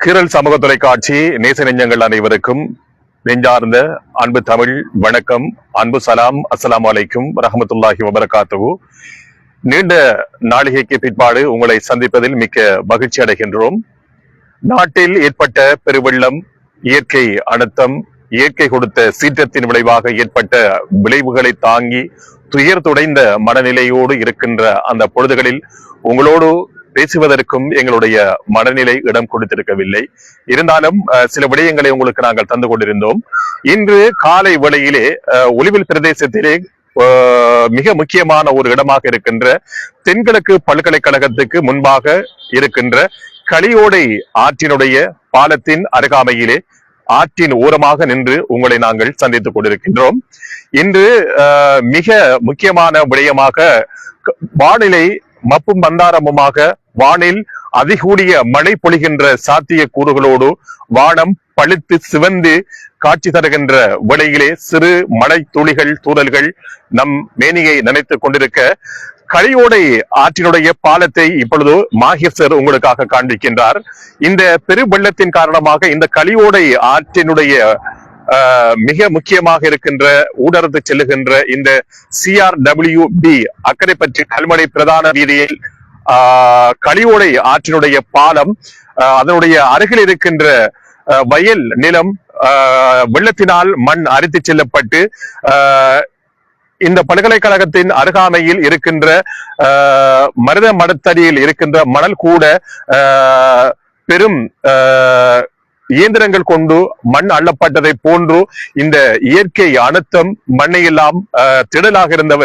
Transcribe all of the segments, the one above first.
கீரல் சமூக தொலைக்காட்சி நேச நெஞ்சங்கள் அனைவருக்கும் நெஞ்சார்ந்த அன்பு தமிழ் வணக்கம், அன்பு சலாம். அஸ்ஸலாமு அலைக்கும் வரஹ்மத்துல்லாஹி வபரகாத்துஹு. நீண்ட நாளிகைக்கு பிற்பாடு உங்களை சந்திப்பதில் மிக்க மகிழ்ச்சி அடைகின்றோம். நாட்டில் ஏற்பட்ட பெருவெள்ளம், இயற்கை அனர்த்தம், இயற்கை கொடுத்த சீற்றத்தின் விளைவாக ஏற்பட்ட விளைவுகளை தாங்கி துயர் துடைந்த மனநிலையோடு இருக்கின்ற அந்த பொழுதுகளில் உங்களோடு பேசுவதற்கும் எங்களுடைய மனநிலை இடம் கொடுத்திருக்கவில்லை. இருந்தாலும் சில விடயங்களை உங்களுக்கு நாங்கள் தந்து கொண்டிருந்தோம். இன்று காலை வேளையிலே ஒலிவில் பிரதேசத்திலே மிக முக்கியமான ஒரு இடமாக இருக்கின்ற தென்கிழக்கு பல்கலைக்கழகத்துக்கு முன்பாக இருக்கின்ற களியோடை ஆற்றினுடைய பாலத்தின் அருகாமையிலே ஆற்றின் ஓரமாக நின்று உங்களை நாங்கள் சந்தித்துக் கொண்டிருக்கின்றோம். இன்று மிக முக்கியமான விடயமாக வானிலை மப்பும் மந்தாரமுமாக வானில் அதிகூடிய மழை பொழிகின்ற சாத்திய கூறுகளோடு வானம் பழுத்து சிவந்து காட்சி தருகின்ற வேளையிலே சிறு மழை துளிகள் தூறல்கள் நம் மேனியை நினைத்துக் கொண்டிருக்க களியோடை ஆற்றினுடைய பாலத்தை இப்பொழுது மாஹிர் சார் உங்களுக்காக காண்பிக்கின்றார். இந்த பெரு வெள்ளத்தின் காரணமாக இந்த களியோடை ஆற்றினுடைய மிக முக்கியமாக இருக்கின்ற ஊடறுத்து செல்லுகின்ற இந்த CRWB அக்கரைப்பற்று கல்மடை பிரதான வீதியில் களியோடை ஆற்றினுடைய பாலம், அதனுடைய அருகில் இருக்கின்ற வயல் நிலம் வெள்ளத்தினால் மண் அரித்து செல்லப்பட்டு இந்த பல்கலைக்கழகத்தின் அருகாமையில் இருக்கின்ற மருத மடத்தடியில் இருக்கின்ற மணல் கூட பெரும் இயந்திரங்கள் கொண்டு மண் அள்ளப்பட்டதை போன்று இந்த இயற்கை அனர்த்தம் மண்ணையெல்லாம் திடலாக இருந்த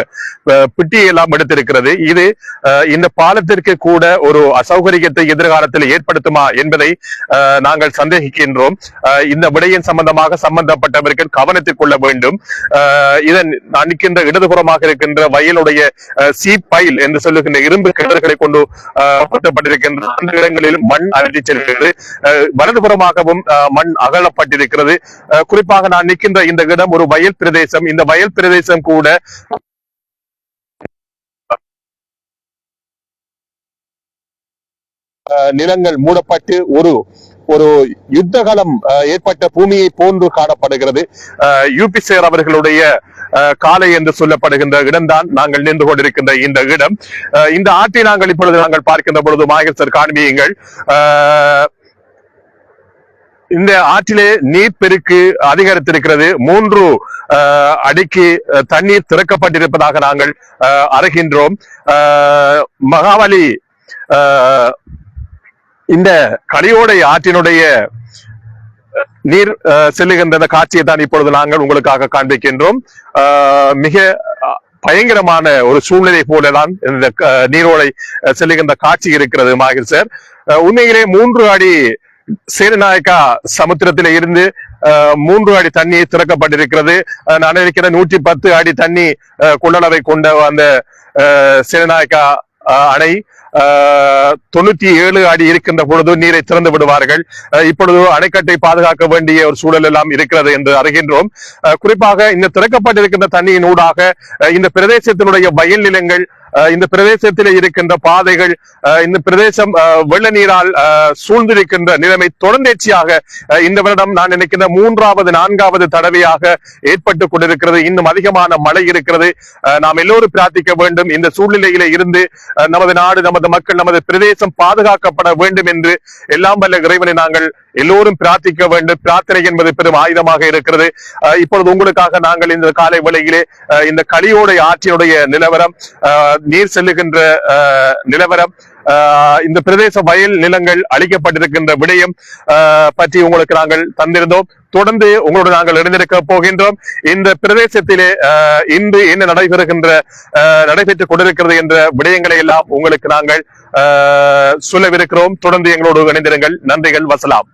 பிட்டியெல்லாம் எடுத்திருக்கிறது. இது இந்த பாலத்திற்கு கூட ஒரு அசௌகரியத்தை எதிர்காலத்தில் ஏற்படுத்துமா என்பதை நாங்கள் சந்தேகிக்கின்றோம். இந்த விடயம் சம்பந்தமாக சம்பந்தப்பட்டவர்கள் கவனத்தில் கொள்ள வேண்டும். இதன் நிற்கின்ற இடதுபுறமாக இருக்கின்ற வயலுடைய சீப்பைல் என்று சொல்லுகின்ற இரும்பு கிணறுகளை கொண்டு கட்டப்பட்டிருக்கின்ற அந்த இடங்களில் மண் அரித்து செல்கிறது. வலதுபுறமாகவும் மண் அகலப்பட்டிருக்கிறது. குறிப்பாக நான் நிற்கின்ற இந்த இடம் ஒரு வயல் பிரதேசம். இந்த வயல் பிரதேசம் கூட நிலங்கள் மூடப்பட்டு ஒரு யுத்தகலம் ஏற்பட்ட பூமியை போன்று காணப்படுகிறது. யூபி சேர் அவர்களுடைய காலை என்று சொல்லப்படுகின்ற இடம்தான் நாங்கள் நின்று கொண்டிருக்கின்ற இந்த இடம். இந்த ஆற்றை நாங்கள் இப்பொழுது நாங்கள் பார்க்கின்ற பொழுது மாஹிர் சார் காண்பியுங்கள். இந்த ஆற்றிலே நீர்ப்பெருக்கு அதிகரித்திருக்கிறது. 3 அடிக்கு தண்ணீர் திறக்கப்பட்டிருப்பதாக நாங்கள் அறிகின்றோம். மகாவலி இந்த களியோடை ஆற்றினுடைய நீர் செல்லுகின்ற காட்சியை தான் இப்பொழுது நாங்கள் உங்களுக்காக காண்பிக்கின்றோம். மிக பயங்கரமான ஒரு சூழ்நிலை போலதான் இந்த நீரோடை செல்லுகின்ற காட்சி இருக்கிறது. மாஹிர் சார், உண்மையிலே 3 அடி சேரநாயக்கா சமுத்திரத்தில இருந்து 3 அடி தண்ணி திறக்கப்பட்டிருக்கிறது. நான் நினைக்கிறேன் 110 அடி தண்ணி கொள்ளளவை கொண்ட அந்த சேரநாயக்கா அணை 97 அடி இருக்கின்ற பொழுது நீரை திறந்து விடுவார்கள். இப்பொழுது அணைக்கட்டை பாதுகாக்க வேண்டிய ஒரு சூழல் எல்லாம் இருக்கிறது என்று அறிகின்றோம். குறிப்பாக இந்த திறக்கப்பட்டிருக்கின்ற தண்ணியின் ஊடாக இந்த பிரதேசத்தினுடைய வயல் நிலங்கள், இந்த பிரதேசத்தில் இருக்கின்ற பாதைகள், இந்த பிரதேசம் வெள்ள நீரால் சூழ்ந்திருக்கின்ற நிலைமை தொடர்ந்தேர்ச்சியாக இந்த வருடம் நான் நினைக்கின்ற 3வது 4வது தடவையாக ஏற்பட்டு கொண்டிருக்கிறது. இன்னும் அதிகமான மழை இருக்கிறது. நாம் எல்லோரும் பிரார்த்திக்க வேண்டும். இந்த சூழ்நிலையில இருந்து நமது நாடு, நமது மக்கள், நமது பிரதேசம் பாதுகாக்கப்பட வேண்டும் என்று எல்லாம் வல்ல இறைவனை நாங்கள் எல்லோரும் பிரார்த்திக்க வேண்டும். பிரார்த்தனை என்பது பெரும் ஆயுதமாக இருக்கிறது. இப்பொழுது உங்களுக்காக நாங்கள் இந்த காலை வேளையிலே இந்த களியோடை ஆற்றினுடைய நிலவரம், நீர் செல்லுகின்ற நிலவரம், இந்த பிரதேச வயல் நிலங்கள் அளிக்கப்பட்டிருக்கின்ற விடயம் பற்றி உங்களுக்கு நாங்கள் தந்திருந்தோம். தொடர்ந்து உங்களோடு நாங்கள் இணைந்திருக்க போகின்றோம். இந்த பிரதேசத்திலே இன்று என்ன நடைபெற்றுக் கொண்டிருக்கிறது என்ற விடயங்களை எல்லாம் உங்களுக்கு நாங்கள் சொல்லவிருக்கிறோம். தொடர்ந்து எங்களோடு இணைந்திருங்கள். நன்றிகள். வசலாம்.